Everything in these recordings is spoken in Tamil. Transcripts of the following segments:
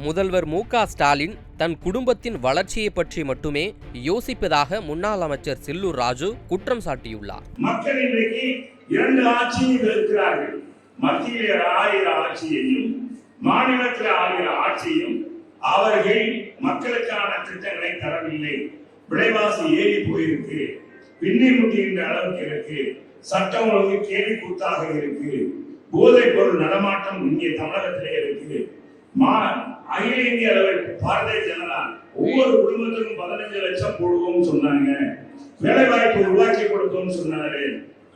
முதல்வர் மு.க. ஸ்டாலின் தன் குடும்பத்தின் வளர்ச்சியை பற்றி மட்டுமே யோசிப்பதாக முன்னாள் அமைச்சர் செல்லூர் ராஜு குற்றம் சாட்டியுள்ளார். மக்கள் இன்றைக்கு 2 ஆட்சியில் இருக்கிறார்கள். மத்தியில் 1000 ஆட்சியையும் மாநிலத்தில் 1000 ஆட்சியும் அவர்கள் மக்களுக்கான திட்டங்களை தரவில்லை. விலைவாசி ஏறி போயிருக்கு, பின்னி முட்டுகின்ற அளவுக்கு இருக்கு, சட்டம் ஒழுங்கு கேள்வி கூத்தாக இருக்கு, போதைப் பொருள் நடமாட்டம் இங்கே தமிழகத்திலே இருக்கு. அகில இந்திய அளவில் பாரதிய ஜனதா ஒவ்வொரு குடும்பத்துக்கும் 15 லட்சம் போடுவோம் சொன்னாங்க, வேலை வாய்ப்பு உருவாக்கி கொடுத்தோம் சொன்னாரு,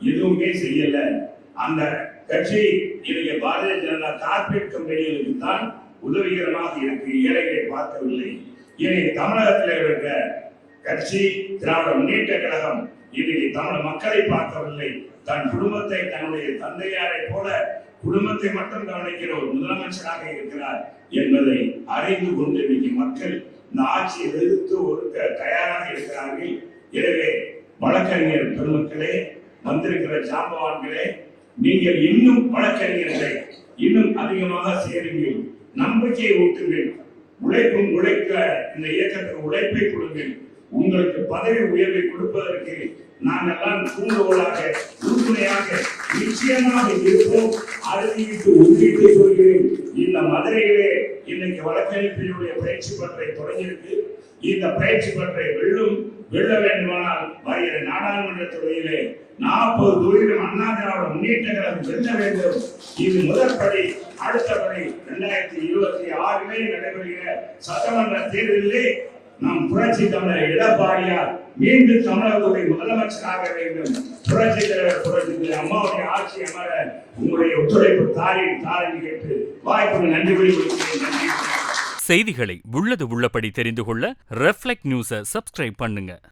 எதுவுமே செய்யல. அந்த கட்சி இன்னைக்கு பாரதிய ஜனதா கார்பரேட் கம்பெனிகளுக்கு தான் உதவிகரமாக இருக்கு, ஏழைகளை பார்க்கவில்லை. இனி தமிழகத்தில் இருக்க கட்சி திராவிட முன்னேற்ற கழகம் இன்னைக்கு தமிழ் மக்களை பார்க்கவில்லை. தன் குடும்பத்தை தன்னுடைய தந்தையாரை போல குடும்பத்தை மட்டும் கவனிக்கிற ஒரு முதலமைச்சராக இருக்கிறார் என்பதை அறிந்து கொண்டு இன்னைக்கு மக்கள் இந்த ஆட்சியை எதிர்த்து ஒருக்க தயாராக இருக்கிறார்கள். எனவே வழக்கறிஞர் பெருமக்களே, வந்திருக்கிற ஜாம்பவான்களே, நீங்கள் இன்னும் வழக்கறிஞர்களை இன்னும் அதிகமாக சேருங்கள், நம்பிக்கையை ஊட்டுங்கள், உழைக்க இந்த இயக்கத்துக்கு உழைப்பை கொடுங்கள். உங்களுக்கு பதவி உயர்வை கொடுப்பதற்கு நாங்கெல்லாம் தூண்டுகோலாக உறுதுணையாக நிச்சயமாக இருப்போம். அறுதியிட்டு உள்ளிட்டு சொல்கிறேன். இந்த மதுரையிலே இன்னைக்கு வழக்கறிஞர்களுடைய பயிற்சி பற்றை தொடங்கியிருக்கு. இந்த பயிற்சி பற்றை வெல்ல வேண்டுமானால் வருகிற நாடாளுமன்ற தொகுதியிலே 40 தொகுதியிலும் அண்ணா திராவிட முன்னேற்ற கழகம் வெல்ல வேண்டும். இது முதல் படி. அடுத்தபடி 2026 நடைபெறுகிற சட்டமன்ற தேர்தலிலே நம் புரட்சி தமிழர் எடப்பாடியார் மீண்டும் தமிழகத்துடைய முதலமைச்சராக வேண்டும். புரட்சி தலைவர் அம்மாவுடைய ஆட்சி அமர உங்களுடைய ஒத்துழைப்பு தாரின் கேட்டு வாய்ப்புக்கு நன்றி கூறி செய்திகளை உள்ளது உள்ளபடி தெரிந்து கொள்ள ரெஃப்ளெக்ட் நியூஸை சப்ஸ்கிரைப் பண்ணுங்க.